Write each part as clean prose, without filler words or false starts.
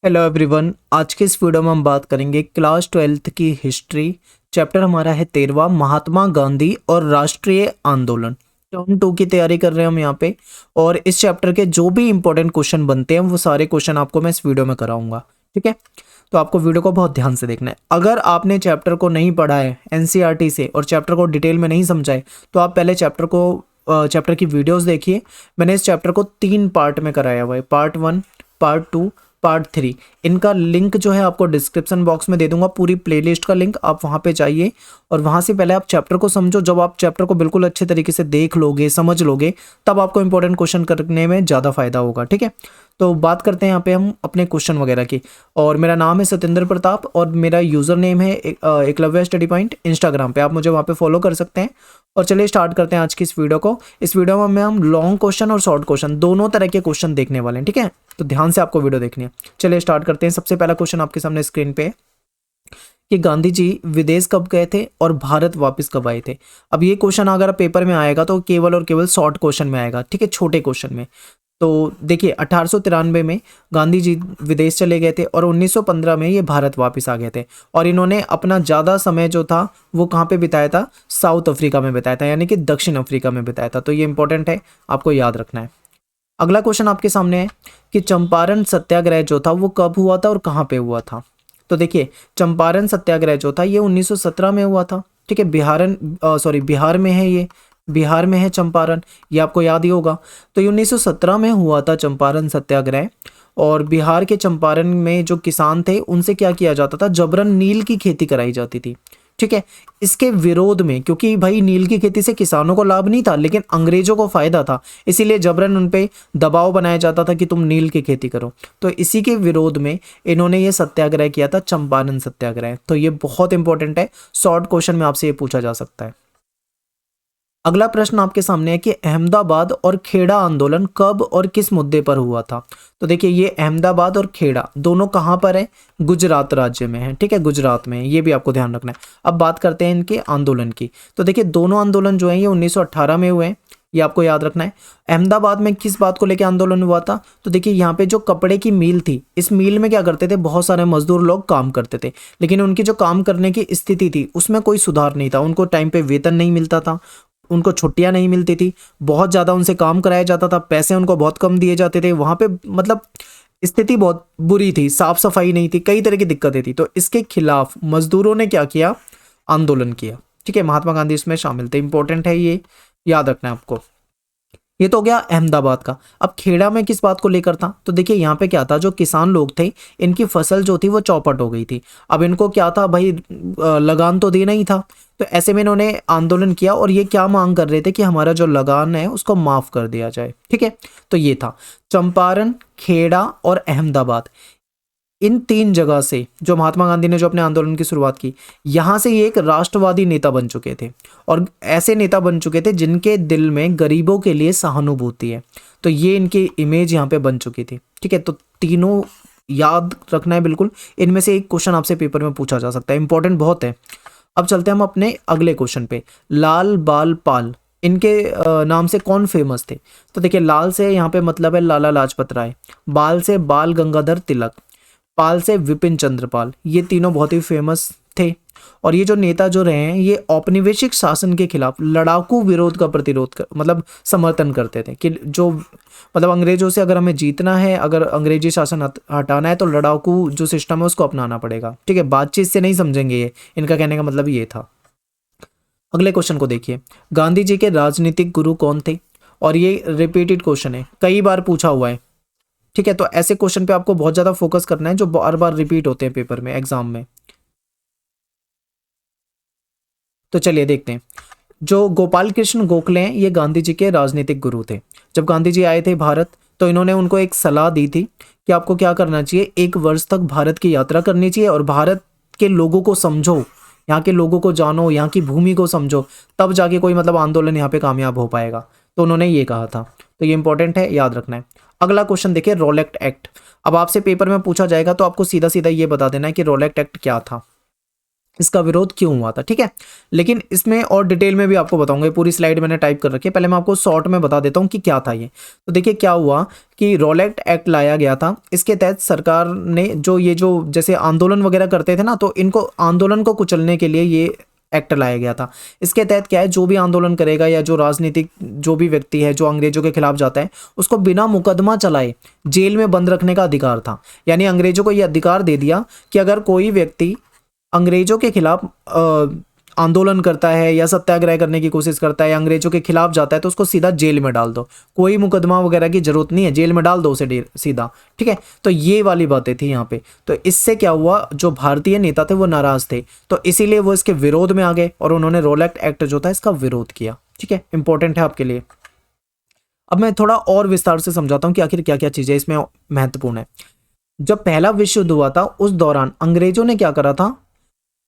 Hello everyone. आज के इस वीडियो में हम बात करेंगे क्लास 12th की हिस्ट्री। चैप्टर हमारा है 13वां, महात्मा गांधी और राष्ट्रीय आंदोलन। टर्म 2 की तैयारी कर रहे हैं हम यहाँ पे। और इस चैप्टर के जो भी इंपॉर्टेंट क्वेश्चन बनते हैं वो सारे क्वेश्चन आपको मैं इस वीडियो में कराऊंगा। ठीक है, तो आपको वीडियो को बहुत ध्यान से देखना है। अगर आपने चैप्टर को नहीं पढ़ा है एनसीईआरटी से और चैप्टर को डिटेल में नहीं समझा है तो आप पहले चैप्टर की वीडियोस देखिए। मैंने इस चैप्टर को 3 पार्ट में कराया हुआ है, पार्ट 1, पार्ट 2, पार्ट 3। इनका लिंक जो है आपको डिस्क्रिप्शन बॉक्स में दे दूंगा, पूरी प्लेलिस्ट का लिंक। आप वहां पे जाइए और वहां से पहले आप चैप्टर को समझो। जब आप चैप्टर को बिल्कुल अच्छे तरीके से देख लोगे, समझ लोगे, तब आपको इंपॉर्टेंट क्वेश्चन करने में ज़्यादा फायदा होगा। ठीक है, तो बात करते हैं यहाँ पे हम अपने क्वेश्चन वगैरह की। और मेरा नाम है सत्येंद्र प्रताप और मेरा यूज़र नेम है एकलव्य स्टडी पॉइंट इंस्टाग्राम पे। आप मुझे वहाँ पे फॉलो कर सकते हैं। और चलिए स्टार्ट करते हैं आज की इस वीडियो को। इस वीडियो में हम लॉन्ग क्वेश्चन और शॉर्ट क्वेश्चन दोनों तरह के क्वेश्चन देखने वाले हैं। ठीक है, तो ध्यान से आपको वीडियो देखनी है। चलिए स्टार्ट करते हैं। सबसे पहला क्वेश्चन आपके सामने स्क्रीन पे है कि गांधी जी विदेश कब गए थे और भारत वापस कब आए थे। अब ये क्वेश्चन अगर पेपर में आएगा तो केवल और केवल शॉर्ट क्वेश्चन में आएगा। ठीक है, छोटे क्वेश्चन में। तो देखिए 1893 में गांधी जी विदेश चले गए थे और 1915 में ये भारत वापस आ गए थे। और इन्होंने अपना ज़्यादा समय जो था वो कहाँ पे बिताया था? साउथ अफ्रीका में बिताया था, यानी कि दक्षिण अफ्रीका में बिताया था। तो ये इंपॉर्टेंट है, आपको याद रखना है। अगला क्वेश्चन आपके सामने है कि चंपारण सत्याग्रह जो था वो कब हुआ था और कहाँ पे हुआ था। तो देखिए चंपारण सत्याग्रह जो था ये 1917 में हुआ था। ठीक है, बिहार में है ये, बिहार में है चंपारण, ये आपको याद ही होगा। तो ये 1917 में हुआ था चंपारण सत्याग्रह। और बिहार के चंपारण में जो किसान थे उनसे क्या किया जाता था? जबरन नील की खेती कराई जाती थी। ठीक है, इसके विरोध में, क्योंकि भाई नील की खेती से किसानों को लाभ नहीं था लेकिन अंग्रेजों को फायदा था, इसीलिए जबरन उन पे दबाव बनाया जाता था कि तुम नील की खेती करो। तो इसी के विरोध में इन्होंने ये सत्याग्रह किया था, चंपारण सत्याग्रह। तो ये बहुत इंपॉर्टेंट है, शॉर्ट क्वेश्चन में आपसे ये पूछा जा सकता है। अगला प्रश्न आपके सामने है कि अहमदाबाद और खेड़ा आंदोलन कब और किस मुद्दे पर हुआ था। तो देखिए ये अहमदाबाद और खेड़ा दोनों कहाँ पर है? गुजरात राज्य में है। ठीक है, गुजरात में है, ये भी आपको ध्यान रखना है। अब बात करते हैं इनके आंदोलन की। तो देखिए दोनों आंदोलन जो है ये 1918 में हुए हैं, ये आपको याद रखना है। अहमदाबाद में किस बात को लेकर आंदोलन हुआ था? तो देखिए यहाँ पे जो कपड़े की मिल थी, इस मिल में क्या करते थे? बहुत सारे मजदूर लोग काम करते थे, लेकिन उनकी जो काम करने की स्थिति थी उसमें कोई सुधार नहीं था। उनको टाइम पे वेतन नहीं मिलता था, उनको छुट्टियां नहीं मिलती थी, बहुत ज़्यादा उनसे काम कराया जाता था, पैसे उनको बहुत कम दिए जाते थे। वहाँ पे मतलब स्थिति बहुत बुरी थी, साफ सफाई नहीं थी, कई तरह की दिक्कतें थी। तो इसके खिलाफ मजदूरों ने क्या किया? आंदोलन किया। ठीक है, महात्मा गांधी इसमें शामिल थे। इंपॉर्टेंट है, ये याद रखना है आपको। ये तो हो गया अहमदाबाद का। अब खेड़ा में किस बात को लेकर था? तो देखिए यहाँ पे क्या था, जो किसान लोग थे इनकी फसल जो थी वो चौपट हो गई थी। अब इनको क्या था भाई, लगान तो देना ही था। तो ऐसे में इन्होंने आंदोलन किया और ये क्या मांग कर रहे थे कि हमारा जो लगान है उसको माफ कर दिया जाए। ठीक है, तो ये था चंपारण, खेड़ा और अहमदाबाद। इन 3 जगह से जो महात्मा गांधी ने जो अपने आंदोलन की शुरुआत की, यहाँ से ये एक राष्ट्रवादी नेता बन चुके थे और ऐसे नेता बन चुके थे जिनके दिल में गरीबों के लिए सहानुभूति है। तो ये इनकी इमेज यहाँ पे बन चुकी थी। ठीक है, तो तीनों याद रखना है बिल्कुल। इनमें से एक क्वेश्चन आपसे पेपर में पूछा जा सकता है, इंपॉर्टेंट बहुत है। अब चलते हैं हम अपने अगले क्वेश्चन पे। लाल बाल पाल, इनके नाम से कौन फेमस थे? तो देखिए लाल से यहाँ पे मतलब है लाला लाजपत राय, बाल से बाल गंगाधर तिलक, पाल से विपिन चंद्र पाल। ये तीनों बहुत ही फेमस थे। और ये जो नेता जो रहे हैं ये औपनिवेशिक शासन के खिलाफ लड़ाकू विरोध का प्रतिरोध कर मतलब समर्थन करते थे कि जो मतलब अंग्रेजों से अगर हमें जीतना है, अगर अंग्रेजी शासन हटाना है तो लड़ाकू जो सिस्टम है उसको अपनाना पड़ेगा। ठीक है, बातचीत से नहीं समझेंगे ये, इनका कहने का मतलब ये था। अगले क्वेश्चन को देखिए, गांधी जी के राजनीतिक गुरु कौन थे? और ये रिपीटेड क्वेश्चन है, कई बार पूछा हुआ है। ठीक है, तो ऐसे क्वेश्चन पे आपको बहुत ज्यादा फोकस करना है जो बार बार रिपीट होते हैं पेपर में, एग्जाम में। तो चलिए देखते हैं। जो गोपाल कृष्ण गोखले हैं ये गांधी जी के राजनीतिक गुरु थे। जब गांधी जी आए थे भारत तो इन्होंने उनको एक सलाह दी थी कि आपको क्या करना चाहिए, 1 वर्ष तक भारत की यात्रा करनी चाहिए और भारत के लोगों को समझो, यहाँ के लोगों को जानो, यहाँ की भूमि को समझो, तब जाके कोई मतलब आंदोलन यहाँ पे कामयाब हो पाएगा। तो उन्होंने ये कहा था। तो ये इंपॉर्टेंट है, याद रखना है। अगला क्वेश्चन देखिए, रोलेक्ट एक्ट। अब आपसे पेपर में पूछा जाएगा तो आपको सीधा सीधा ये बता देना है कि रोलेक्ट एक्ट क्या था। इसका विरोध क्यों हुआ था, ठीक है। लेकिन इसमें और डिटेल में भी आपको बताऊंगा, ये पूरी स्लाइड मैंने टाइप कर रखी है, पहले मैं आपको शॉर्ट में बता देता हूँ कि क्या था ये। तो देखिए क्या हुआ कि रोलेट एक्ट लाया गया था। इसके तहत सरकार ने जो ये जो जैसे आंदोलन वगैरह करते थे ना, तो इनको आंदोलन को कुचलने के लिए ये एक्ट लाया गया था। इसके तहत क्या है, जो भी आंदोलन करेगा या जो राजनीतिक जो भी व्यक्ति है जो अंग्रेजों के खिलाफ जाता है, उसको बिना मुकदमा चलाए जेल में बंद रखने का अधिकार था। यानी अंग्रेजों को ये अधिकार दे दिया कि अगर कोई व्यक्ति अंग्रेजों के खिलाफ आंदोलन करता है या सत्याग्रह करने की कोशिश करता है या अंग्रेजों के खिलाफ जाता है, तो उसको सीधा जेल में डाल दो, कोई मुकदमा वगैरह की जरूरत नहीं है, जेल में डाल दो उसे सीधा, ठीक है। तो ये वाली बातें थी यहाँ पे। तो इससे क्या हुआ, जो भारतीय नेता थे वो नाराज थे, तो इसीलिए वो इसके विरोध में आ गए और उन्होंने रोलेट एक्ट जो था इसका विरोध किया, ठीक है। इंपॉर्टेंट है आपके लिए। अब मैं थोड़ा और विस्तार से समझाता हूँ कि आखिर क्या क्या चीजें इसमें महत्वपूर्ण है। जब पहला विश्व युद्ध हुआ था उस दौरान अंग्रेजों ने क्या करा था,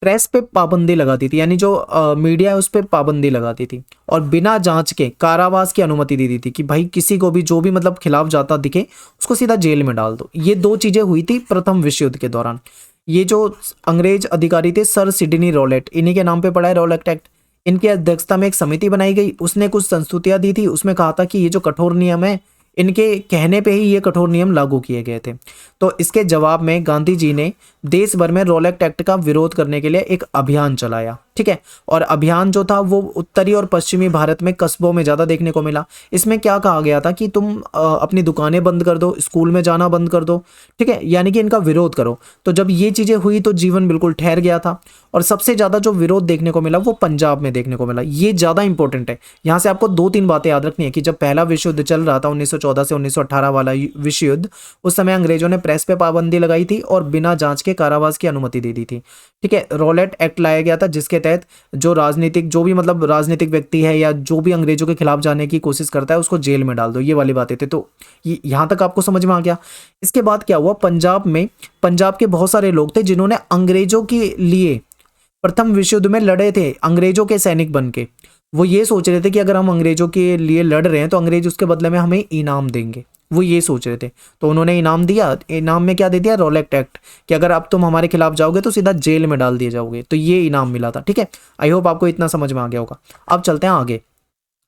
प्रेस पे पाबंदी लगाती थी, यानी जो मीडिया है उस पर पाबंदी लगाती थी, और बिना जांच के कारावास की अनुमति दी थी कि भाई किसी को भी जो भी मतलब खिलाफ जाता दिखे उसको सीधा जेल में डाल दो। ये दो चीजें हुई थी प्रथम विश्व युद्ध के दौरान। ये जो अंग्रेज अधिकारी थे सर सिडनी रोलेट, इन्हीं के नाम पे पड़ा है रोलेट एक्ट। इनकी अध्यक्षता में एक समिति बनाई गई, उसने कुछ संस्तुतियां दी थी, उसमें कहा था कि ये जो कठोर नियम है, इनके कहने पे ही ये कठोर नियम लागू किए गए थे। तो इसके जवाब में गांधी जी ने देश भर में रोलेट एक्ट का विरोध करने के लिए एक अभियान चलाया, ठीक है। और अभियान जो था वो उत्तरी और पश्चिमी भारत में कस्बों में ज़्यादा देखने को मिला। इसमें क्या कहा गया था कि तुम अपनी दुकानें बंद कर दो, स्कूल में जाना बंद कर दो, ठीक है, यानी कि इनका विरोध करो। तो जब ये चीज़ें हुई तो जीवन बिल्कुल ठहर गया था। और सबसे ज़्यादा जो विरोध देखने को मिला वो पंजाब में देखने को मिला। ये ज़्यादा इंपॉर्टेंट है। यहाँ से आपको दो तीन बातें याद रखनी है कि जब पहला विश्व युद्ध चल रहा था 1914 से 1918 वाला विश्व युद्ध, उस समय अंग्रेजों ने प्रेस पे पाबंदी लगाई थी और बिना जांच के कारावास की अनुमति दे दी थी, ठीक है। रोलेट एक्ट लाया गया था जिसके तहत जो राजनीतिक जो भी मतलब राजनीतिक व्यक्ति है या जो भी अंग्रेजों के खिलाफ जाने की कोशिश करता है उसको जेल में डाल दो, ये वाली बातें थे। तो यहाँ तक आपको समझ में आ गया। इसके बाद क्या हुआ, पंजाब में पंजाब के बहुत सारे लोग थे जिन्होंने अंग्रेजों के लिए प्रथम विश्व युद्ध में लड़े थे, अंग्रेजों के सैनिक बन के। वो ये सोच रहे थे कि अगर हम अंग्रेजों के लिए लड़ रहे हैं तो अंग्रेज उसके बदले में हमें इनाम देंगे, वो ये सोच रहे थे। तो उन्होंने इनाम दिया, इनाम में क्या दे दिया, रोलेट एक्ट, कि अगर अब तुम हमारे खिलाफ जाओगे तो सीधा जेल में डाल दिए जाओगे। तो ये इनाम मिला था, ठीक है। आई होप आपको इतना समझ में आ गया होगा। अब चलते हैं आगे।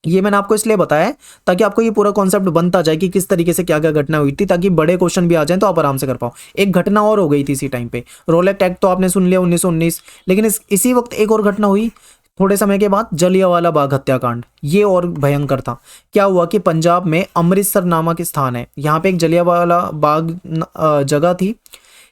ये मैंने आपको इसलिए बताया है ताकि आपको ये पूरा कॉन्सेप्ट बनता जाए कि किस तरीके से क्या क्या घटना हुई थी, ताकि बड़े क्वेश्चन भी आ जाएं तो आप आराम से कर पाओ। एक घटना और हो गई थी इसी टाइम पे, रोलेट एक्ट तो आपने सुन लिया 1919, लेकिन इसी वक्त एक और घटना हुई थोड़े समय के बाद, जलियांवाला बाग हत्याकांड। ये और भयंकर था। क्या हुआ कि पंजाब में अमृतसर नामक स्थान है, यहाँ पे एक जलियांवाला बाग जगह थी।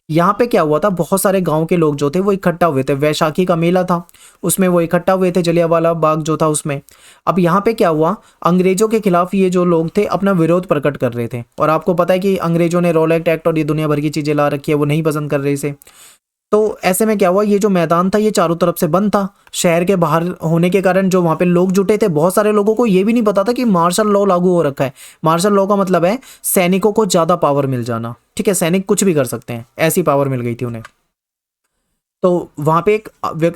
यहाँ पे क्या हुआ था, बहुत सारे गांव के लोग जो थे वो इकट्ठा हुए थे, वैशाखी का मेला था उसमें वो इकट्ठा हुए थे, जलियांवाला बाग जो था उसमें। अब यहाँ पे क्या हुआ, अंग्रेजों के खिलाफ ये जो लोग थे अपना विरोध प्रकट कर रहे थे, और आपको पता है कि अंग्रेजों ने रोलेट एक्ट और ये दुनिया भर की चीजें ला रखी है, वो नहीं पसंद कर रहे इसे। तो ऐसे में क्या हुआ, ये जो मैदान था ये चारों तरफ से बंद था, शहर के बाहर होने के कारण जो वहां पे लोग जुटे थे, बहुत सारे लोगों को ये भी नहीं पता था कि मार्शल लॉ लागू हो रखा है। मार्शल लॉ का मतलब है सैनिकों को ज्यादा पावर मिल जाना, ठीक है, सैनिक कुछ भी कर सकते हैं, ऐसी पावर मिल गई थी उन्हें। तो वहां पे एक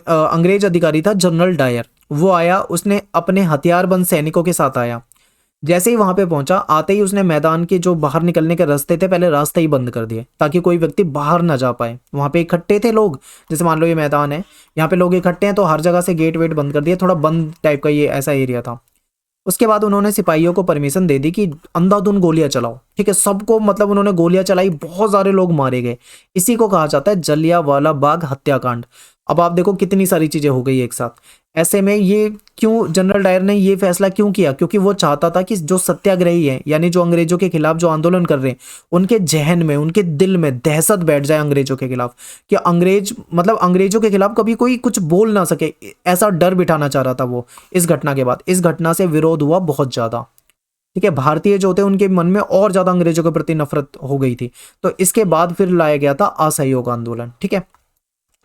अंग्रेज अधिकारी था जनरल डायर, वो आया, उसने अपने हथियारबंद सैनिकों के साथ आया। जैसे ही वहां पे पहुंचा, आते ही उसने मैदान के जो बाहर निकलने के रास्ते थे पहले रास्ते ही बंद कर दिए ताकि कोई व्यक्ति बाहर ना जा पाए। वहां पे इकट्ठे थे लोग, जैसे मान लो ये मैदान है, यहाँ पे लोग इकट्ठे हैं, तो हर जगह से गेट वेट बंद कर दिए, थोड़ा बंद टाइप का ये ऐसा एरिया था। उसके बाद उन्होंने सिपाहियों को परमिशन दे दी कि अंधाधुंध गोलियां चलाओ, ठीक है, सबको मतलब उन्होंने गोलियां चलाई, बहुत सारे लोग मारे गए। इसी को कहा जाता है जलियांवाला बाग हत्याकांड। अब आप देखो कितनी सारी चीजें हो गई एक साथ। ऐसे में ये क्यों जनरल डायर ने ये फैसला क्यों किया, क्योंकि वो चाहता था कि जो सत्याग्रही हैं, यानी जो अंग्रेजों के खिलाफ जो आंदोलन कर रहे हैं, उनके जहन में, उनके दिल में दहशत बैठ जाए अंग्रेजों के खिलाफ, कि अंग्रेज मतलब अंग्रेजों के खिलाफ कभी कोई कुछ बोल ना सके, ऐसा डर बिठाना चाह रहा था वो। इस घटना के बाद, इस घटना से विरोध हुआ बहुत ज्यादा, ठीक है। भारतीय जो थे उनके मन में और ज्यादा अंग्रेजों के प्रति नफरत हो गई थी। तो इसके बाद फिर लाया गया था असहयोग आंदोलन, ठीक है।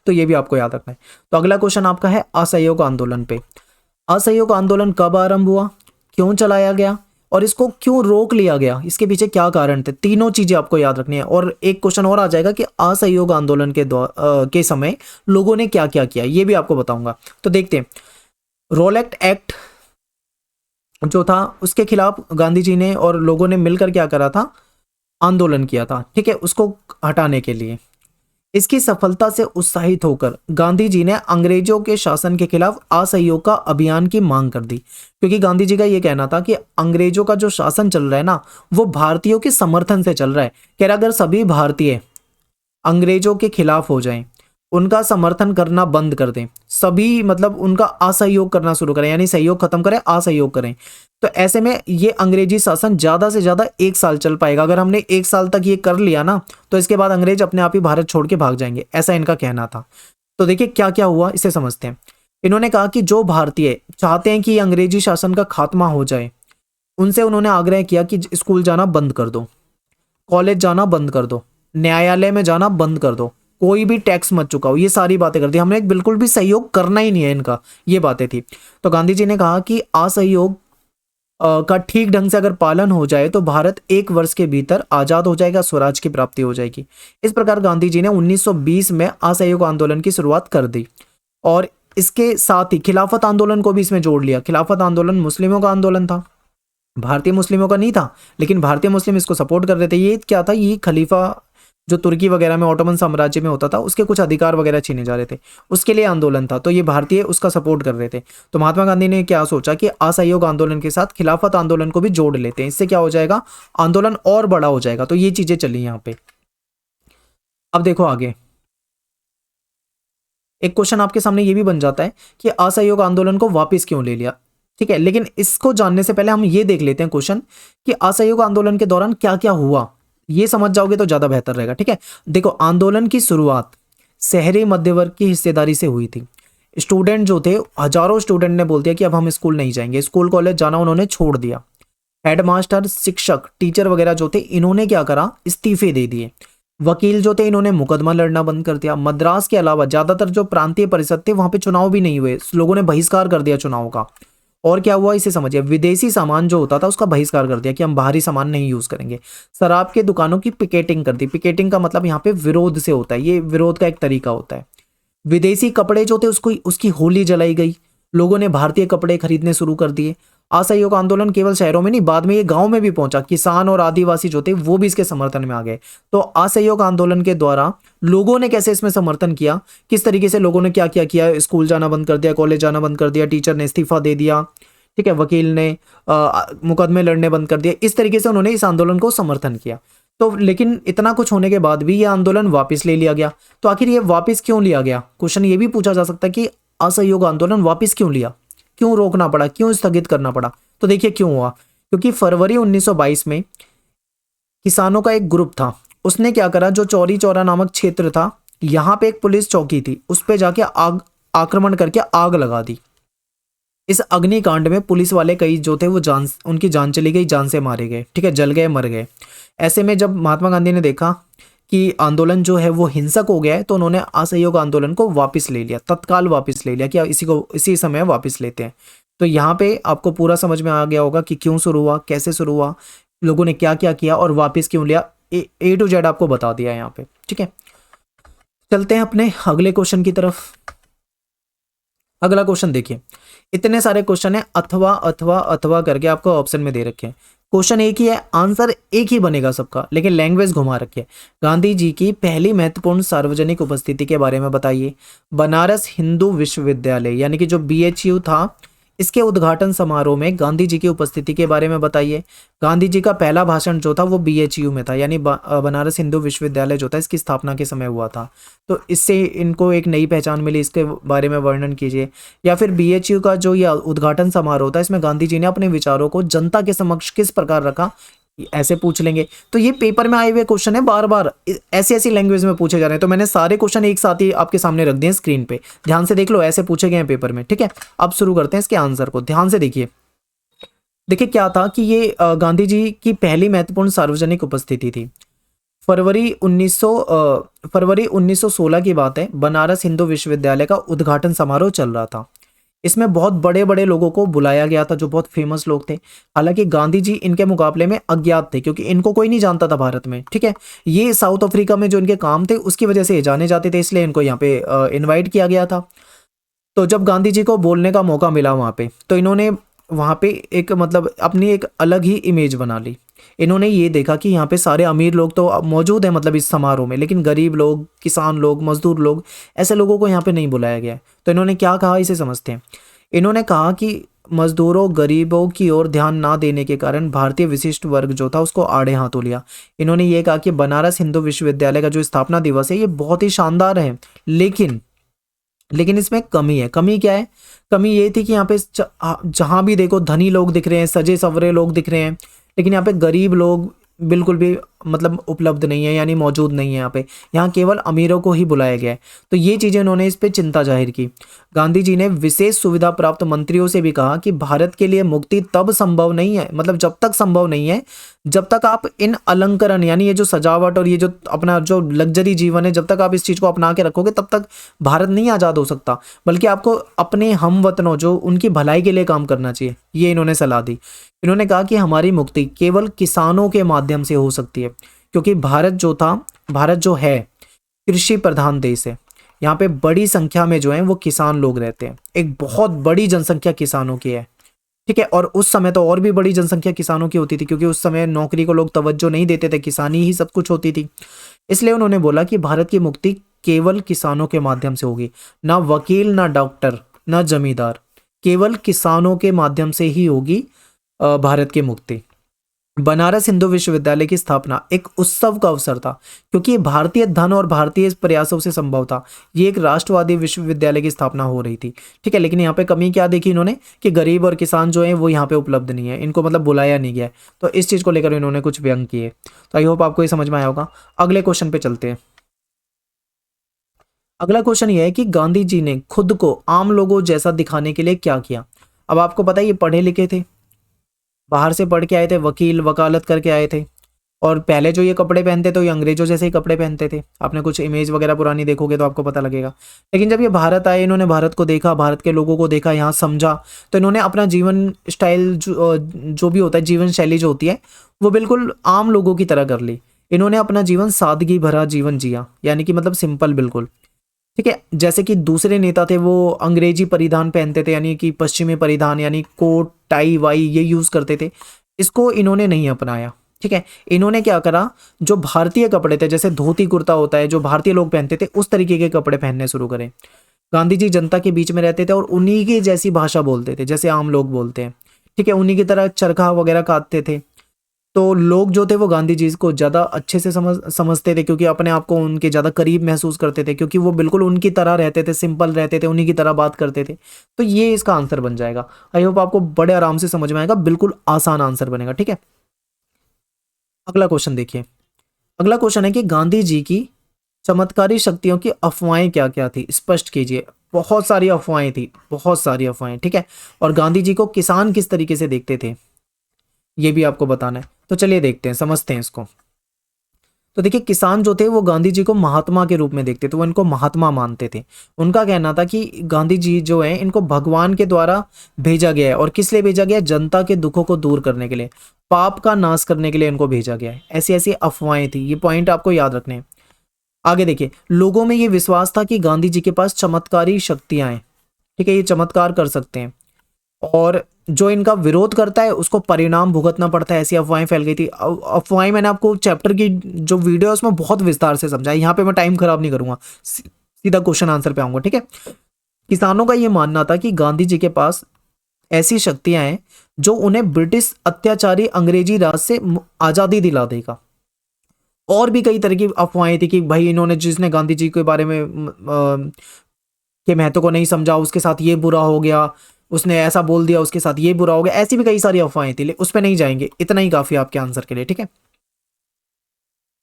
तो ये भी आपको याद रखना है। तो अगला क्वेश्चन आपका है असहयोग आंदोलन पे। असहयोग आंदोलन कब आरंभ हुआ, क्यों चलाया गया, और इसको क्यों रोक लिया गया, इसके पीछे क्या कारण थे, तीनों चीजें आपको याद रखनी है। और एक क्वेश्चन और आ जाएगा कि असहयोग आंदोलन के समय लोगों ने क्या क्या किया, ये भी आपको बताऊंगा। तो देखते हैं, रोलेट एक्ट जो था उसके खिलाफ गांधी जी ने और लोगों ने मिलकर क्या करा था, आंदोलन किया था, ठीक है, उसको हटाने के लिए। इसकी सफलता से उत्साहित होकर गांधी जी ने अंग्रेजों के शासन के खिलाफ असहयोग का अभियान की मांग कर दी, क्योंकि गांधी जी का यह कहना था कि अंग्रेजों का जो शासन चल रहा है ना, वो भारतीयों के समर्थन से चल रहा है। कह रहा अगर सभी भारतीय अंग्रेजों के खिलाफ हो जाएं, उनका समर्थन करना बंद कर दें, सभी मतलब उनका असहयोग करना शुरू करें, यानी सहयोग खत्म करें, असहयोग करें, तो ऐसे में ये अंग्रेजी शासन ज्यादा से ज्यादा 1 साल चल पाएगा। अगर हमने 1 साल तक ये कर लिया ना, तो इसके बाद अंग्रेज अपने आप ही भारत छोड़ के भाग जाएंगे, ऐसा इनका कहना था। तो देखिए क्या क्या हुआ, इसे समझते हैं। इन्होंने कहा कि जो भारतीय चाहते हैं कि अंग्रेजी शासन का खात्मा हो जाए, उनसे उन्होंने आग्रह किया कि स्कूल जाना बंद कर दो, कॉलेज जाना बंद कर दो, न्यायालय में जाना बंद कर दो, कोई भी टैक्स मत चुकाओ, ये सारी बातें कर दी हमने, बिल्कुल भी सहयोग करना ही नहीं है इनका, ये बातें थी। तो गांधी जी ने कहा कि असहयोग का ठीक ढंग से अगर पालन हो जाए तो भारत 1 वर्ष के भीतर आजाद हो जाएगा, स्वराज की प्राप्ति हो जाएगी। इस प्रकार गांधी जी ने 1920 में असहयोग आंदोलन की शुरुआत कर दी, और इसके साथ ही खिलाफत आंदोलन को भी इसमें जोड़ लिया। खिलाफत आंदोलन मुस्लिमों का आंदोलन था, भारतीय मुस्लिमों का नहीं था, लेकिन भारतीय मुस्लिम इसको सपोर्ट कर रहे थे। ये क्या था, ये खलीफा जो तुर्की वगैरह में ऑटोमन साम्राज्य में होता था, उसके कुछ अधिकार वगैरह छीने जा रहे थे, उसके लिए आंदोलन था, तो ये भारतीय उसका सपोर्ट कर रहे थे। तो महात्मा गांधी ने क्या सोचा कि असहयोग आंदोलन के साथ खिलाफत आंदोलन को भी जोड़ लेते हैं, इससे क्या हो जाएगा, आंदोलन और बड़ा हो जाएगा। तो ये चीजें चली यहाँ पे। अब देखो आगे एक क्वेश्चन आपके सामने ये भी बन जाता है कि असहयोग आंदोलन को वापस क्यों ले लिया, ठीक है। लेकिन इसको जानने से पहले हम ये देख लेते हैं क्वेश्चन कि असहयोग आंदोलन के दौरान क्या क्या हुआ, ये समझ जाओगे तो ज्यादा बेहतर रहेगा, ठीक है। देखो आंदोलन की शुरुआत शहरी मध्य वर्ग की हिस्सेदारी से हुई थी। स्टूडेंट जो थे, हजारों स्टूडेंट ने बोल दिया कि अब हम स्कूल नहीं जाएंगे, स्कूल कॉलेज जाना उन्होंने छोड़ दिया। हेडमास्टर, शिक्षक, टीचर वगैरह जो थे, इन्होंने क्या करा, इस्तीफे दे दिए। वकील जो थे, इन्होंने मुकदमा लड़ना बंद कर दिया। मद्रास के अलावा ज्यादातर जो प्रांतीय परिषद थे, वहां पे चुनाव भी नहीं हुए, लोगों ने बहिष्कार कर दिया चुनाव का। और क्या हुआ इसे समझिए, विदेशी सामान जो होता था उसका बहिष्कार कर दिया कि हम बाहरी सामान नहीं यूज करेंगे। शराब के दुकानों की पिकेटिंग कर दी। पिकेटिंग का मतलब यहाँ पे विरोध से होता है, ये विरोध का एक तरीका होता है। विदेशी कपड़े जो थे उसको उसकी होली जलाई गई, लोगों ने भारतीय कपड़े खरीदने शुरू कर दिए। असहयोग आंदोलन केवल शहरों में नहीं, बाद में ये गांव में भी पहुंचा। किसान और आदिवासी जो थे वो भी इसके समर्थन में आ गए। तो असहयोग आंदोलन के द्वारा लोगों ने कैसे इसमें समर्थन किया, किस तरीके से लोगों ने क्या क्या किया, स्कूल जाना बंद कर दिया, कॉलेज जाना बंद कर दिया, टीचर ने इस्तीफा दे दिया, ठीक है, वकील ने मुकदमे लड़ने बंद कर दिए, इस तरीके से उन्होंने इस आंदोलन को समर्थन किया। तो लेकिन इतना कुछ होने के बाद भी ये आंदोलन वापस ले लिया गया। तो आखिर ये वापस क्यों लिया गया, क्वेश्चन ये भी पूछा जा सकता है कि असहयोग आंदोलन वापस क्यों लिया, क्यों रोकना पड़ा, क्यों स्थगित करना पड़ा। तो देखिए क्यों हुआ, क्योंकि फरवरी 1922 में किसानों का एक ग्रुप था, उसने क्या करा, जो चौरी चौरा नामक क्षेत्र था, यहाँ पे एक पुलिस चौकी थी, उस पे जाके आक्रमण करके आग लगा दी। इस अग्निकांड में पुलिस वाले कई जो थे वो उनकी जान चली गई, जान से मारे गए, ठीक है, जल गए, मर गए। ऐसे में जब महात्मा गांधी ने देखा कि आंदोलन जो है वो हिंसक हो गया है, तो उन्होंने असहयोग आंदोलन को वापस ले लिया, तत्काल वापस ले लिया कि इसी समय वापस लेते हैं। तो यहाँ पे आपको पूरा समझ में आ गया होगा कि क्यों शुरू हुआ, कैसे शुरू हुआ, लोगों ने क्या क्या किया और वापस क्यों लिया, ए टू जेड आपको बता दिया यहाँ पे, ठीक है। चलते हैं अपने अगले क्वेश्चन की तरफ। अगला क्वेश्चन देखिए, इतने सारे क्वेश्चन है, अथवा अथवा अथवा करके आपको ऑप्शन में दे रखे हैं। क्वेश्चन एक ही है, आंसर एक ही बनेगा सबका, लेकिन लैंग्वेज घुमा रखी है। गांधी जी की पहली महत्वपूर्ण सार्वजनिक उपस्थिति के बारे में बताइए। बनारस हिंदू विश्वविद्यालय यानी कि जो BHU था, इसके उद्घाटन समारोह में गांधी जी की उपस्थिति के बारे में बताइए। गांधी जी का पहला भाषण जो था वो BHU में था, यानी बनारस हिंदू विश्वविद्यालय जो था इसकी स्थापना के समय हुआ था। तो इससे इनको एक नई पहचान मिली, इसके बारे में वर्णन कीजिए। या फिर BHU का जो यह उद्घाटन समारोह था, इसमें गांधी जी ने अपने विचारों को जनता के समक्ष किस प्रकार रखा, ऐसे पूछ लेंगे। तो ये पेपर में आए हुए क्वेश्चन है, बार बार ऐसी ऐसी लैंग्वेज में पूछे जा रहे हैं। तो मैंने सारे क्वेश्चन एक साथ ही आपके सामने रख दिए स्क्रीन पे, ध्यान से देख लो, ऐसे पूछे गए हैं पेपर में, ठीक है। अब शुरू करते हैं इसके आंसर को, ध्यान से देखिए। देखिए क्या था कि ये गांधी जी की पहली महत्वपूर्ण सार्वजनिक उपस्थिति थी। फरवरी 1916 की बात है, बनारस हिंदू विश्वविद्यालय का उद्घाटन समारोह चल रहा था। इसमें बहुत बड़े बड़े लोगों को बुलाया गया था जो बहुत फेमस लोग थे। हालांकि गांधी जी इनके मुकाबले में अज्ञात थे, क्योंकि इनको कोई नहीं जानता था भारत में, ठीक है। ये साउथ अफ्रीका में जो इनके काम थे उसकी वजह से ये जाने जाते थे, इसलिए इनको यहाँ पे इनवाइट किया गया था। तो जब गांधी जी को बोलने का मौका मिला वहाँ पे, तो इन्होंने वहाँ पे एक मतलब अपनी एक अलग ही इमेज बना ली। इन्होंने ये देखा कि यहाँ पे सारे अमीर लोग तो मौजूद हैं मतलब इस समारोह में, लेकिन गरीब लोग, किसान लोग, मजदूर लोग, ऐसे लोगों को यहाँ पे नहीं बुलाया गया है। तो इन्होंने क्या कहा, इसे समझते हैं। इन्होंने कहा कि मजदूरों, गरीबों की ओर ध्यान ना देने के कारण भारतीय विशिष्ट वर्ग जो था उसको आड़े हाथों लिया। इन्होंने ये कहा कि बनारस हिंदू विश्वविद्यालय का जो स्थापना दिवस है ये बहुत ही शानदार है, लेकिन इसमें कमी है। कमी क्या है? कमी ये थी कि यहाँ पे जहां भी देखो धनी लोग दिख रहे हैं, सजे सवरे लोग दिख रहे हैं, लेकिन यहाँ पे गरीब लोग बिल्कुल भी मतलब उपलब्ध नहीं है, यानी मौजूद नहीं है। यहाँ केवल अमीरों को ही बुलाया गया है। तो ये चीज़ें उन्होंने इस पे चिंता जाहिर की। गांधी जी ने विशेष सुविधा प्राप्त मंत्रियों से भी कहा कि भारत के लिए मुक्ति तब संभव नहीं है, मतलब जब तक संभव नहीं है जब तक आप इन अलंकरण यानी ये जो सजावट और ये जो अपना जो लग्जरी जीवन है, जब तक आप इस चीज़ को अपना के रखोगे तब तक भारत नहीं आज़ाद हो सकता, बल्कि आपको अपने हम वतनों जो उनकी भलाई के लिए काम करना चाहिए। ये इन्होंने सलाह दी। इन्होंने कहा कि हमारी मुक्ति केवल किसानों के माध्यम से हो सकती है, क्योंकि भारत जो है कृषि प्रधान देश है। यहाँ पे बड़ी संख्या में जो है वो किसान लोग रहते हैं, एक बहुत बड़ी जनसंख्या किसानों की है, ठीक है। और उस समय तो और भी बड़ी जनसंख्या किसानों की होती थी, क्योंकि उस समय नौकरी को लोग तवज्जो नहीं देते थे, किसानी ही सब कुछ होती थी। इसलिए उन्होंने बोला कि भारत की मुक्ति केवल किसानों के माध्यम से होगी, ना वकील, ना डॉक्टर, ना जमींदार, केवल किसानों के माध्यम से ही होगी भारत की मुक्ति। बनारस हिंदू विश्वविद्यालय की स्थापना एक उत्सव का अवसर था, क्योंकि भारतीय धन और भारतीय प्रयासों से संभव था। ये एक राष्ट्रवादी विश्वविद्यालय की स्थापना हो रही थी, ठीक है। लेकिन यहाँ पे कमी क्या देखी इन्होंने कि गरीब और किसान जो है वो यहाँ पे उपलब्ध नहीं है, इनको मतलब बुलाया नहीं गया है। तो इस चीज़ को लेकर इन्होंने कुछ व्यंग किए। तो आई होप आपको ये समझ में आया होगा। अगले क्वेश्चन पे चलते हैं। अगला क्वेश्चन ये है कि गांधी जी ने खुद को आम लोगों जैसा दिखाने के लिए क्या किया। अब आपको पता है ये पढ़े लिखे थे, बाहर से पढ़ के आए थे, वकील वकालत करके आए थे, और पहले जो ये कपड़े पहनते तो ये अंग्रेजों जैसे ही कपड़े पहनते थे। आपने कुछ इमेज वगैरह पुरानी देखोगे तो आपको पता लगेगा। लेकिन जब ये भारत आए, इन्होंने भारत को देखा, भारत के लोगों को देखा, यहाँ समझा, तो इन्होंने अपना जीवन स्टाइल जो भी होता है, जीवन शैली जो होती है वो बिल्कुल आम लोगों की तरह कर ली। इन्होंने अपना जीवन सादगी भरा जीवन जिया, यानी कि मतलब सिंपल बिल्कुल, ठीक है। जैसे कि दूसरे नेता थे वो अंग्रेजी परिधान पहनते थे, यानी कि पश्चिमी परिधान, यानी कोट टाई वाई ये यूज करते थे। इसको इन्होंने नहीं अपनाया, ठीक है। इन्होंने क्या करा, जो भारतीय कपड़े थे, जैसे धोती कुर्ता होता है जो भारतीय लोग पहनते थे, उस तरीके के कपड़े पहनने शुरू करे। गांधी जी जनता के बीच में रहते थे और उन्हीं की जैसी भाषा बोलते थे जैसे आम लोग बोलते हैं, ठीक है। उन्हीं की तरह चरखा वगैरह काटते थे। तो लोग जो थे वो गांधी जी को ज़्यादा अच्छे से समझते थे, क्योंकि अपने आप को उनके ज़्यादा करीब महसूस करते थे, क्योंकि वो बिल्कुल उनकी तरह रहते थे, सिंपल रहते थे, उन्हीं की तरह बात करते थे। तो ये इसका आंसर बन जाएगा। आई होप आपको बड़े आराम से समझ में आएगा, बिल्कुल आसान आंसर बनेगा, ठीक है। अगला क्वेश्चन देखिए। अगला क्वेश्चन है कि गांधी जी की चमत्कारी शक्तियों की अफवाहें क्या क्या थी, स्पष्ट कीजिए। बहुत सारी अफवाहें थी, बहुत सारी अफवाहें, ठीक है। और गांधी जी को किसान किस तरीके से देखते थे ये भी आपको बताना है। तो चलिए देखते हैं, समझते हैं इसको। तो देखिए, किसान जो थे वो गांधी जी को महात्मा के रूप में देखते थे, वो इनको महात्मा मानते थे। उनका कहना था कि गांधी जी जो है इनको भगवान के द्वारा भेजा गया है। और किस लिए भेजा गया है? जनता के दुखों को दूर करने के लिए, पाप का नाश करने के लिए इनको भेजा गया है। ऐसी ऐसी अफवाहें थी, ये पॉइंट आपको याद रखने हैं। आगे देखिए, लोगों में ये विश्वास था कि गांधी जी के पास चमत्कारी शक्तियां हैं, ठीक है, ये चमत्कार कर सकते हैं, और जो इनका विरोध करता है उसको परिणाम भुगतना पड़ता है। ऐसी अफवाहें फैल गई थी। अफवाहें मैंने आपको चैप्टर की जो वीडियो है उसमें बहुत विस्तार से समझा है, यहाँ पे मैं टाइम खराब नहीं करूंगा, सीधा क्वेश्चन आंसर पे आऊंगा, ठीक है। किसानों का ये मानना था कि गांधी जी के पास ऐसी शक्तियां हैं जो उन्हें ब्रिटिश अत्याचारी अंग्रेजी राज से आजादी दिला देगा। और भी कई तरह की अफवाहें थी कि भाई इन्होंने, जिसने गांधी जी के बारे में के महत्व को नहीं समझा उसके साथ ये बुरा हो गया, उसने ऐसा बोल दिया उसके साथ ये बुरा हो गया। ऐसी भी कई सारी अफवाहें थी, उस पर नहीं जाएंगे, इतना ही काफी आपके आंसर के लिए, ठीक है।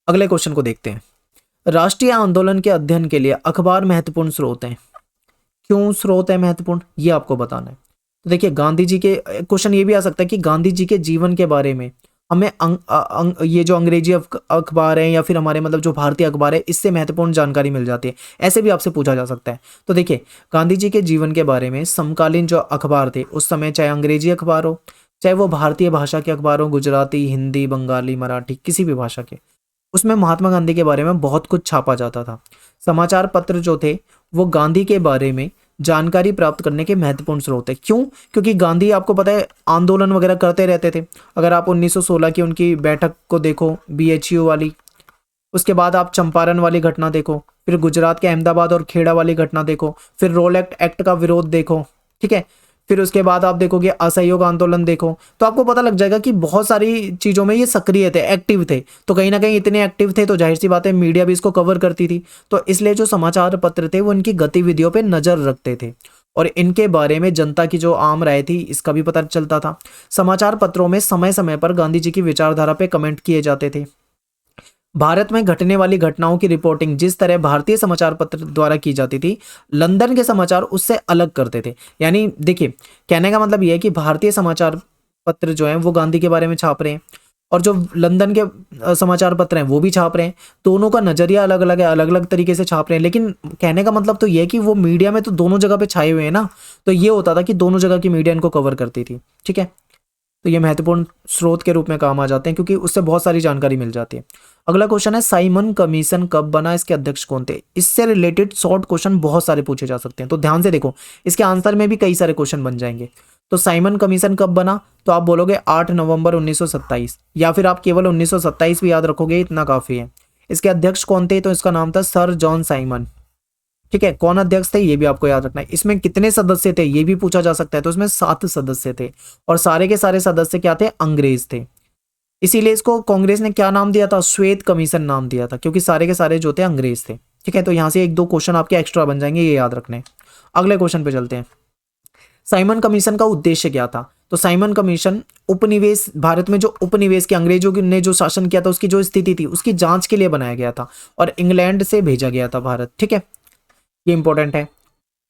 अगले क्वेश्चन को देखते हैं। राष्ट्रीय आंदोलन के अध्ययन के लिए अखबार महत्वपूर्ण स्रोत हैं। क्यों स्रोत है महत्वपूर्ण, ये आपको बताना है। तो देखिए, गांधी जी के क्वेश्चन ये भी आ सकता है कि गांधी जी के जीवन के बारे में हमें ये जो अंग्रेजी अखबार है या फिर हमारे मतलब जो भारतीय अखबार है इससे महत्वपूर्ण जानकारी मिल जाती है, ऐसे भी आपसे पूछा जा सकता है। तो देखिए, गांधी जी के जीवन के बारे में समकालीन जो अखबार थे उस समय, चाहे अंग्रेजी अखबार हो, चाहे वो भारतीय भाषा के अखबार हो, गुजराती, हिंदी, बंगाली, मराठी, किसी भी भाषा के, उसमें महात्मा गांधी के बारे में बहुत कुछ छापा जाता था। समाचार पत्र जो थे वो गांधी के बारे में जानकारी प्राप्त करने के महत्वपूर्ण स्रोत है। क्यों? क्योंकि गांधी आपको पता है आंदोलन वगैरह करते रहते थे। अगर आप 1916 की उनकी बैठक को देखो, BHU वाली, उसके बाद आप चंपारण वाली घटना देखो, फिर गुजरात के अहमदाबाद और खेड़ा वाली घटना देखो, फिर रोल एक्ट का विरोध देखो, ठीक है, फिर उसके बाद आप देखोगे असहयोग आंदोलन देखो, तो आपको पता लग जाएगा कि बहुत सारी चीज़ों में ये सक्रिय थे, एक्टिव थे। तो कहीं ना कहीं इतने एक्टिव थे तो जाहिर सी बात है मीडिया भी इसको कवर करती थी। तो इसलिए जो समाचार पत्र थे वो इनकी गतिविधियों पर नजर रखते थे और इनके बारे में जनता की जो आम राय थी इसका भी पता चलता था। समाचार पत्रों में समय समय पर गांधी जी की विचारधारा पे कमेंट किए जाते थे। भारत में घटने वाली घटनाओं की रिपोर्टिंग जिस तरह भारतीय समाचार पत्र द्वारा की जाती थी, लंदन के समाचार उससे अलग करते थे। यानी देखिए, कहने का मतलब यह है कि भारतीय समाचार पत्र जो हैं वो गांधी के बारे में छाप रहे हैं और जो लंदन के समाचार पत्र हैं वो भी छाप रहे हैं। दोनों का नजरिया अलग अलग है, अलग अलग तरीके से छाप रहे हैं, लेकिन कहने का मतलब तो यह है कि वो मीडिया में तो दोनों जगह पे छाए हुए हैं ना। तो ये होता था कि दोनों जगह की मीडिया इनको कवर करती थी, ठीक है। तो ये महत्वपूर्ण स्रोत के रूप में काम आ जाते हैं क्योंकि उससे बहुत सारी जानकारी मिल जाती है। अगला क्वेश्चन है साइमन कमीशन कब बना, इसके अध्यक्ष कौन थे। इससे रिलेटेड शॉर्ट क्वेश्चन बहुत सारे पूछे जा सकते हैं, तो ध्यान से देखो, इसके आंसर में भी कई सारे क्वेश्चन बन जाएंगे। तो साइमन कमीशन कब बना, तो आप बोलोगे 8 नवंबर 1927, या फिर आप केवल 1927 भी याद रखोगे, इतना काफी है। इसके अध्यक्ष कौन थे, तो इसका नाम था सर जॉन साइमन, ठीक है। कौन अध्यक्ष थे ये भी आपको याद रखना है। इसमें कितने सदस्य थे ये भी पूछा जा सकता है, तो इसमें 7 सदस्य थे और सारे के सारे सदस्य क्या थे, अंग्रेज थे। इसीलिए इसको कांग्रेस ने क्या नाम दिया था, श्वेत कमीशन नाम दिया था, क्योंकि सारे के सारे जो थे अंग्रेज थे, ठीक है। तो यहाँ से 1-2 क्वेश्चन आपके एक्स्ट्रा बन जाएंगे, ये याद रखने। अगले क्वेश्चन पे चलते हैं। साइमन कमीशन का उद्देश्य क्या था, तो साइमन कमीशन उपनिवेश, भारत में जो उपनिवेश के अंग्रेजों ने जो शासन किया था उसकी जो स्थिति थी उसकी जांच के लिए बनाया गया था और इंग्लैंड से भेजा गया था भारत, ठीक है। ये इंपॉर्टेंट है।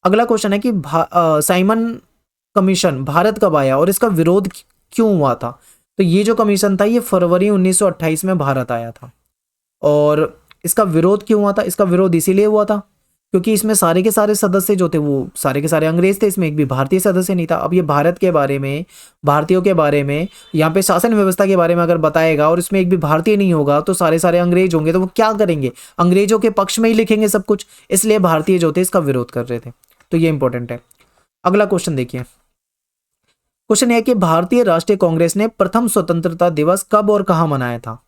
अगला क्वेश्चन है कि साइमन कमीशन भारत कब आया और इसका विरोध क्यों हुआ था। तो ये जो कमीशन था ये फरवरी 1928 में भारत आया था और इसका विरोध क्यों हुआ था, इसका विरोध इसीलिए हुआ था क्योंकि इसमें सारे के सारे सदस्य जो थे वो सारे के सारे अंग्रेज थे, इसमें एक भी भारतीय सदस्य नहीं था। अब ये भारत के बारे में, भारतीयों के बारे में, यहाँ पे शासन व्यवस्था के बारे में अगर बताएगा और इसमें एक भी भारतीय नहीं होगा तो सारे सारे अंग्रेज होंगे, तो वो क्या करेंगे, अंग्रेजों के पक्ष में ही लिखेंगे सब कुछ। इसलिए भारतीय जो थे इसका विरोध कर रहे थे, तो ये इंपॉर्टेंट है। अगला क्वेश्चन देखिए, क्वेश्चन है कि भारतीय राष्ट्रीय कांग्रेस ने प्रथम स्वतंत्रता दिवस कब और कहां मनाया था।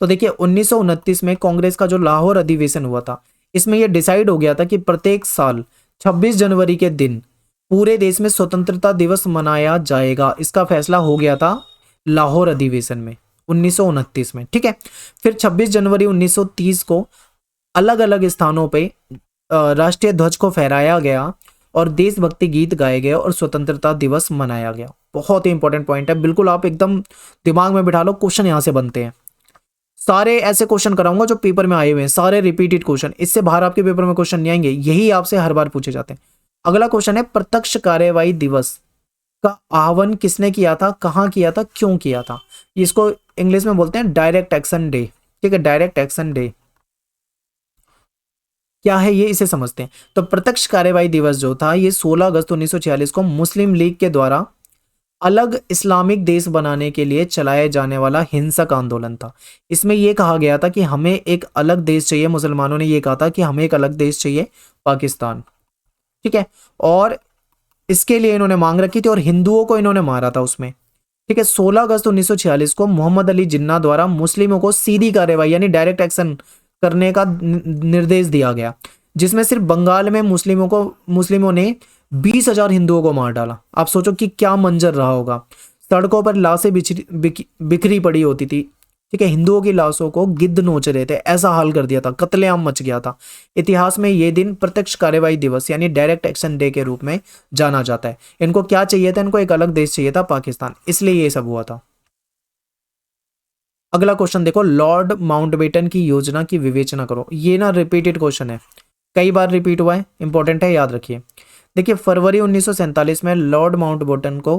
तो देखिए 1929 में कांग्रेस का जो लाहौर अधिवेशन हुआ था, इसमें यह डिसाइड हो गया था कि प्रत्येक साल 26 जनवरी के दिन पूरे देश में स्वतंत्रता दिवस मनाया जाएगा। इसका फैसला हो गया था लाहौर अधिवेशन में 1929 में, ठीक है। फिर 26 जनवरी 1930 को अलग अलग स्थानों पे राष्ट्रीय ध्वज को फहराया गया और देशभक्ति गीत गाए गए और स्वतंत्रता दिवस मनाया गया। बहुत ही इंपॉर्टेंट पॉइंट है, बिल्कुल आप एकदम दिमाग में बिठा लो, क्वेश्चन यहां से बनते हैं। सारे ऐसे क्वेश्चन कराऊंगा जो पेपर में आए हुए हैं, सारे रिपीटेड क्वेश्चन, इससे बाहर आपके पेपर में क्वेश्चन नहीं आएंगे, यही आपसे हर बार पूछे जाते हैं। अगला क्वेश्चन है प्रत्यक्ष कार्यवाही दिवस का आह्वान किसने किया था, कहां किया था, क्यों किया था। इसको इंग्लिश में बोलते हैं डायरेक्ट एक्शन डे, ठीक है। डायरेक्ट एक्शन डे क्या है ये, इसे समझते हैं। तो प्रत्यक्ष कार्यवाही दिवस जो था ये 16 अगस्त 1946 को मुस्लिम लीग के द्वारा अलग इस्लामिक देश बनाने के लिए चलाए जाने वाला हिंसक आंदोलन था। इसमें यह कहा गया था कि हमें एक अलग देश चाहिए, मुसलमानों ने यह कहा था कि हमें एक अलग देश चाहिए, पाकिस्तान, ठीक है। और इसके लिए इन्होंने मांग रखी थी और हिंदुओं को इन्होंने मारा था उसमें, ठीक है। 16 अगस्त 1946 को मोहम्मद अली जिन्ना द्वारा मुस्लिमों को सीधी कार्रवाई यानी डायरेक्ट एक्शन करने का निर्देश दिया गया, जिसमें सिर्फ बंगाल में मुस्लिमों ने 20,000 हिंदुओं को मार डाला। आप सोचो कि क्या मंजर रहा होगा, सड़कों पर लाशें बिखरी पड़ी होती थी, ठीक है। हिंदुओं की लाशों को गिद्ध नोच रहे थे, ऐसा हाल कर दिया था, कत्लेआम मच गया था। इतिहास में यह दिन प्रत्यक्ष कार्यवाही दिवस यानी डायरेक्ट एक्शन डे के रूप में जाना जाता है। इनको क्या चाहिए था, इनको एक अलग देश चाहिए था, पाकिस्तान, इसलिए ये सब हुआ था। अगला क्वेश्चन देखो, लॉर्ड माउंटबेटन की योजना की विवेचना करो। ये ना रिपीटेड क्वेश्चन है, कई बार रिपीट हुआ है, इंपॉर्टेंट है, याद रखिए। देखिए फरवरी 1947 में लॉर्ड माउंटबेटन को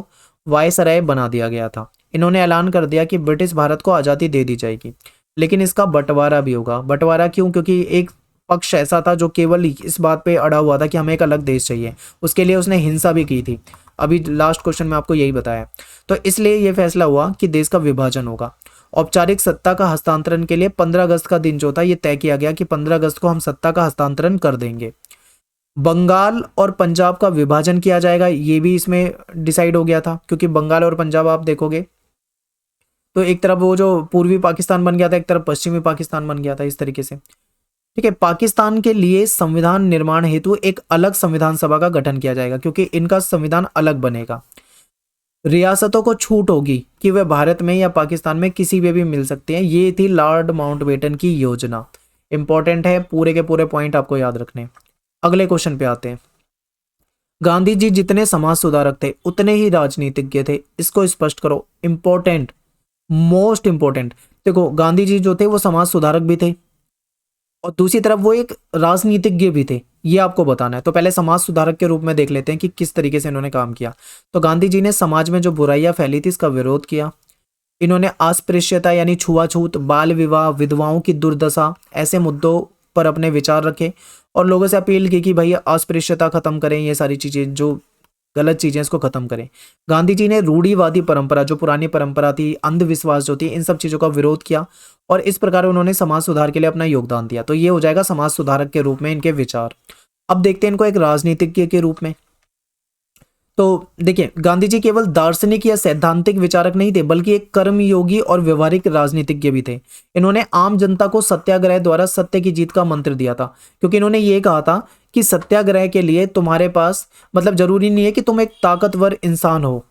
वायसराय बना दिया गया था। इन्होंने ऐलान कर दिया कि ब्रिटिश भारत को आज़ादी दे दी जाएगी, लेकिन इसका बंटवारा भी होगा। बंटवारा क्यों, क्योंकि एक पक्ष ऐसा था जो केवल इस बात पे अड़ा हुआ था कि हमें एक अलग देश चाहिए, उसके लिए उसने हिंसा भी की थी। अभी लास्ट क्वेश्चन में आपको यही बताया। तो इसलिए यह फैसला हुआ कि देश का विभाजन होगा। औपचारिक सत्ता का हस्तांतरण के लिए 15 अगस्त का दिन जो था ये तय किया गया कि 15 अगस्त को हम सत्ता का हस्तांतरण कर देंगे। बंगाल और पंजाब का विभाजन किया जाएगा, ये भी इसमें डिसाइड हो गया था, क्योंकि बंगाल और पंजाब आप देखोगे तो एक तरफ वो जो पूर्वी पाकिस्तान बन गया था, एक तरफ पश्चिमी पाकिस्तान बन गया था, इस तरीके से। ठीक है, पाकिस्तान के लिए संविधान निर्माण हेतु एक अलग संविधान सभा का गठन किया जाएगा, क्योंकि इनका संविधान अलग बनेगा। रियासतों को छूट होगी कि वे भारत में या पाकिस्तान में किसी में भी मिल सकते हैं। ये थी लॉर्ड माउंटबेटन की योजना। इंपॉर्टेंट है, पूरे के पूरे पॉइंट आपको याद रखने। अगले क्वेश्चन पे आते हैं। गांधी जी जितने समाज सुधारक थे उतने ही राजनीतिज्ञ थे, इसको स्पष्ट करो। Important, most important. देखो, गांधी जी जो थे वो समाज सुधारक भी थे और दूसरी तरफ वो एक राजनीतिज्ञ भी थे, ये आपको बताना है। तो पहले समाज सुधारक के रूप में देख लेते हैं कि किस तरीके से इन्होंने काम किया। तो गांधी जी ने समाज में जो बुराइयां फैली थी इसका विरोध किया। इन्होंने अस्पृश्यता यानी छुआछूत, बाल विवाह, विधवाओं की दुर्दशा, ऐसे मुद्दों पर अपने विचार रखे और लोगों से अपील की कि भाई अस्पृश्यता खत्म करें, ये सारी चीजें जो गलत चीजें इसको खत्म करें। गांधी जी ने रूढ़िवादी परंपरा, जो पुरानी परंपरा थी, अंधविश्वास जो थी, इन सब चीजों का विरोध किया और इस प्रकार उन्होंने समाज सुधार के लिए अपना योगदान दिया। तो ये हो जाएगा समाज सुधारक के रूप में इनके विचार। अब देखते हैं इनको एक राजनीतिज्ञ के रूप में। तो देखिए, गांधी जी केवल दार्शनिक या सैद्धांतिक विचारक नहीं थे, बल्कि एक कर्मयोगी और व्यवहारिक राजनीतिज्ञ भी थे। इन्होंने आम जनता को सत्याग्रह द्वारा सत्य की जीत का मंत्र दिया था, क्योंकि इन्होंने ये कहा था कि सत्याग्रह के लिए तुम्हारे पास मतलब जरूरी नहीं है कि तुम एक ताकतवर इंसान हो,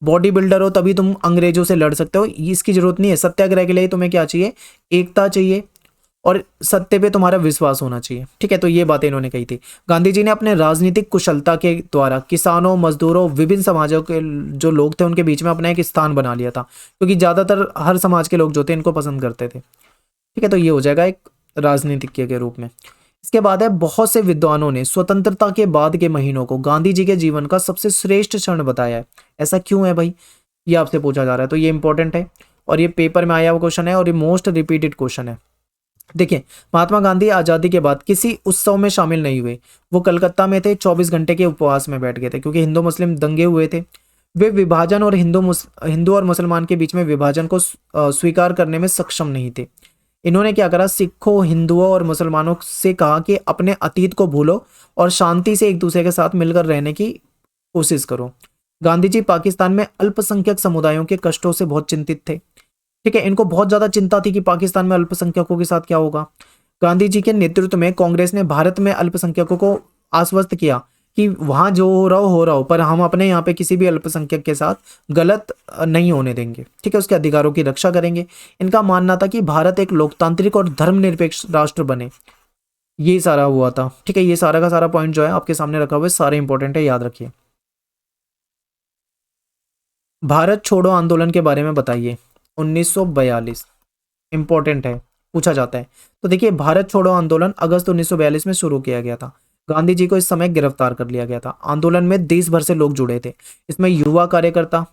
बॉडी बिल्डर हो तभी तुम अंग्रेजों से लड़ सकते हो, इसकी जरूरत नहीं है। सत्याग्रह के लिए तुम्हें क्या चाहिए? एकता चाहिए और सत्य पे तुम्हारा विश्वास होना चाहिए। ठीक है, तो ये बातें इन्होंने कही थी। गांधी जी ने अपने राजनीतिक कुशलता के द्वारा किसानों, मजदूरों, विभिन्न समाजों के जो लोग थे उनके बीच में अपना एक स्थान बना लिया था, क्योंकि ज्यादातर हर समाज के लोग जो थे इनको पसंद करते थे। ठीक है, तो ये हो जाएगा एक राजनीतिज्ञ के रूप में। इसके बाद है, बहुत से विद्वानों ने स्वतंत्रता के बाद के महीनों को गांधी जी के जीवन का सबसे श्रेष्ठ क्षण बताया है। ऐसा क्यों है भाई, ये आपसे पूछा जा रहा है, तो ये इंपॉर्टेंट है और ये पेपर में आया हुआ क्वेश्चन है और ये मोस्ट रिपीटेड क्वेश्चन है। देखिए, महात्मा गांधी आजादी के बाद किसी उत्सव में शामिल नहीं हुए। वो कलकत्ता में थे, 24 घंटे के उपवास में बैठ गए थे, क्योंकि हिंदू मुस्लिम दंगे हुए थे। वे विभाजन और हिंदू और मुसलमान के बीच में विभाजन को स्वीकार करने में सक्षम नहीं थे। इन्होंने क्या करा, सिखों, हिंदुओं और मुसलमानों से कहा कि अपने अतीत को भूलो और शांति से एक दूसरे के साथ मिलकर रहने की कोशिश करो। गांधी जी पाकिस्तान में अल्पसंख्यक समुदायों के कष्टों से बहुत चिंतित थे। ठीक है, इनको बहुत ज्यादा चिंता थी कि पाकिस्तान में अल्पसंख्यकों के साथ क्या होगा। गांधी जी के नेतृत्व में कांग्रेस ने भारत में अल्पसंख्यकों को आश्वस्त किया कि वहां जो हो रहा हो, पर हम अपने यहाँ पे किसी भी अल्पसंख्यक के साथ गलत नहीं होने देंगे। ठीक है, उसके अधिकारों की रक्षा करेंगे। इनका मानना था कि भारत एक लोकतांत्रिक और धर्मनिरपेक्ष राष्ट्र बने। ये सारा हुआ था। ठीक है, ये सारा का सारा पॉइंट जो है आपके सामने रखा हुआ है, सारे इंपॉर्टेंट है, याद रखिए। भारत छोड़ो आंदोलन के बारे में बताइए। 1942 इंपॉर्टेंट है, पूछा जाता है। तो देखिए, भारत छोड़ो आंदोलन अगस्त 1942 में शुरू किया गया था। गांधी जी को इस समय गिरफ्तार कर लिया गया था। आंदोलन में देश भर से लोग जुड़े थे। इसमें युवा कार्यकर्ता,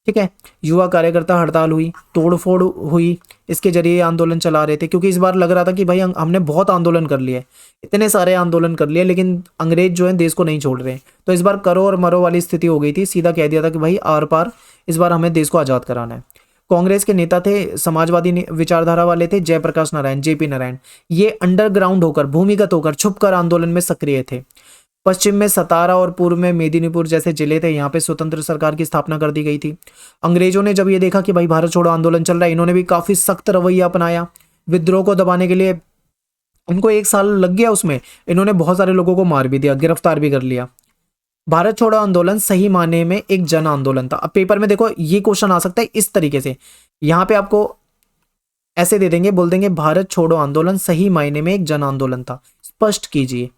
ठीक है, युवा कार्यकर्ता हड़ताल हुई, तोड़फोड़ हुई, इसके जरिए आंदोलन चला रहे थे, क्योंकि इस बार लग रहा था कि भाई हमने बहुत आंदोलन कर लिए, इतने सारे आंदोलन कर लिए, लेकिन अंग्रेज जो है देश को नहीं छोड़ रहे। तो इस बार करो और मरो वाली स्थिति हो गई थी। सीधा कह दिया था कि भाई आर पार, इस बार हमें देश को आजाद कराना है। कांग्रेस के नेता थे, समाजवादी विचारधारा वाले थे, जयप्रकाश नारायण, जेपी नारायण। ये अंडरग्राउंड होकर, भूमिगत होकर, छुपकर आंदोलन में सक्रिय थे। पश्चिम में सतारा और पूर्व में मेदिनीपुर जैसे जिले थे, यहाँ पे स्वतंत्र सरकार की स्थापना कर दी गई थी। अंग्रेजों ने जब ये देखा कि भाई भारत छोड़ो आंदोलन चल रहा है, इन्होंने भी काफी सख्त रवैया अपनाया। विद्रोह को दबाने के लिए इनको 1 साल लग गया, उसमें इन्होंने बहुत सारे लोगों को मार भी दिया, गिरफ्तार भी कर लिया। भारत छोड़ो आंदोलन सही मायने में एक जन आंदोलन था। अब पेपर में देखो ये क्वेश्चन आ सकता है इस तरीके से, यहाँ पे आपको ऐसे दे देंगे, बोल देंगे भारत छोड़ो आंदोलन सही मायने में एक जन आंदोलन था, स्पष्ट कीजिए,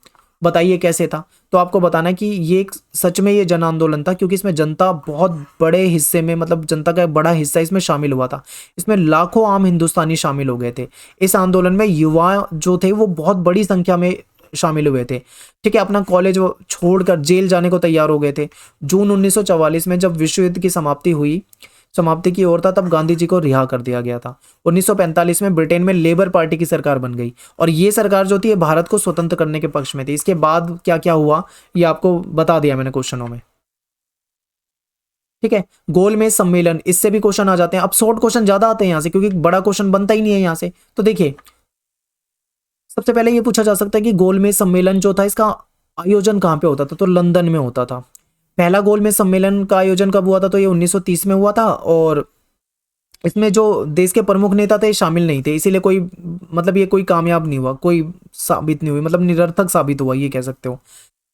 बताइए कैसे था। तो आपको बताना है कि ये सच में ये जन आंदोलन था, क्योंकि इसमें जनता बहुत बड़े हिस्से में, मतलब जनता का बड़ा हिस्सा इसमें शामिल हुआ था। इसमें लाखों आम हिंदुस्तानी शामिल हो गए थे। इस आंदोलन में युवा जो थे वो बहुत बड़ी संख्या में शामिल हुए थे। ठीक है, अपना कॉलेज वो छोड़कर जेल जाने को तैयार हो गए थे। जून 1944 में जब विश्व युद्ध की समाप्ति की ओर था, तब गांधी जी को रिहा कर दिया गया था। 1945 में ब्रिटेन में लेबर पार्टी की सरकार बन गई और ये सरकार जो थी भारत को स्वतंत्र करने के पक्ष में थी। इसके बाद क्या क्या हुआ ये आपको बता दिया मैंने क्वेश्चनों में। ठीक है, गोलमेज सम्मेलन, इससे भी क्वेश्चन आ जाते हैं। अब शॉर्ट क्वेश्चन ज्यादा आते हैं यहां से, क्योंकि बड़ा क्वेश्चन बनता ही नहीं है यहां से। तो देखिए, सबसे पहले ये पूछा जा सकता है कि गोलमेज सम्मेलन जो था इसका आयोजन कहाँ पे होता था, तो लंदन में होता था। पहला गोलमेज सम्मेलन का आयोजन कब हुआ था, तो ये 1930 में हुआ था, और इसमें जो देश के प्रमुख नेता थे शामिल नहीं थे, इसीलिए कोई मतलब ये कोई कामयाब नहीं हुआ, कोई साबित नहीं हुई, मतलब निरर्थक साबित हुआ ये कह सकते हो।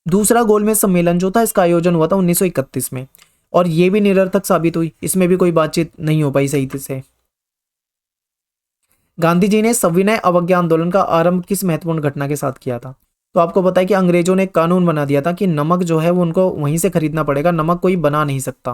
दूसरा गोलमेज सम्मेलन जो था इसका आयोजन हुआ था 1931 में, और ये भी निरर्थक साबित हुई, इसमें भी कोई बातचीत नहीं हो पाई सही से। गांधी जी ने सविनय अवज्ञा आंदोलन का आरंभ किस महत्वपूर्ण घटना के साथ किया था, तो आपको पता है कि अंग्रेजों ने एक कानून बना दिया था कि नमक जो है वो उनको वहीं से खरीदना पड़ेगा, नमक कोई बना नहीं सकता।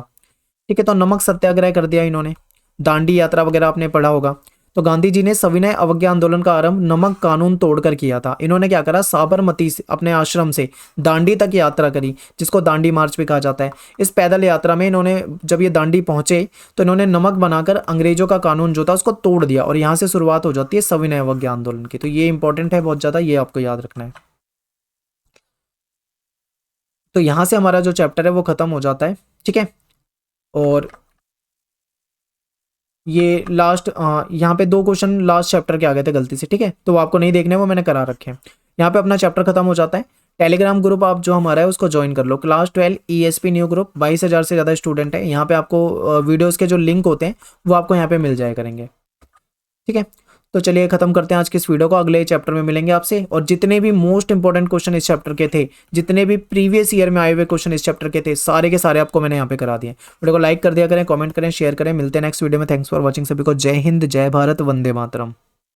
ठीक है, तो नमक सत्याग्रह कर दिया इन्होंने। दांडी यात्रा वगैरह आपने पढ़ा होगा। तो गांधी जी ने सविनय अवज्ञा आंदोलन का आरंभ नमक कानून तोड़कर किया था। इन्होंने क्या करा, साबरमती से अपने आश्रम से दांडी तक यात्रा करी, जिसको दांडी मार्च भी कहा जाता है। इस पैदल यात्रा में इन्होंने जब ये दांडी पहुंचे तो इन्होंने नमक बनाकर अंग्रेजों का कानून जो था उसको तोड़ दिया, और यहाँ से शुरुआत हो जाती है सविनय अवज्ञा आंदोलन की। तो ये इंपॉर्टेंट है बहुत ज्यादा, ये आपको याद रखना है। तो यहाँ से हमारा जो चैप्टर है वो खत्म हो जाता है। ठीक है, और ये लास्ट यहाँ पे 2 क्वेश्चन लास्ट चैप्टर के आ गए थे गलती से। ठीक है, तो वो आपको नहीं देखने, वो मैंने करा रखे हैं। यहाँ पे अपना चैप्टर खत्म हो जाता है। टेलीग्राम ग्रुप आप जो हमारा है उसको ज्वाइन कर लो, क्लास 12 ESP न्यू ग्रुप, 22,000 से ज़्यादा स्टूडेंट है। यहाँ पे आपको वीडियोस के जो लिंक होते हैं वो आपको यहाँ पे मिल जाया करेंगे। ठीक है, तो चलिए खत्म करते हैं आज की इस वीडियो को, अगले चैप्टर में मिलेंगे आपसे। और जितने भी मोस्ट इंपॉर्टेंट क्वेश्चन इस चैप्टर के थे, जितने भी प्रीवियस ईयर में आए हुए क्वेश्चन इस चैप्टर के थे, सारे के सारे आपको मैंने यहाँ पे करा दिए। वीडियो को लाइक कर दिया करें, कमेंट करें, शेयर करें। मिलते हैं नेक्स्ट वीडियो में। थैंक्स फॉर वॉचिंग सभी को। जय हिंद, जय भारत, वंदे मातरम।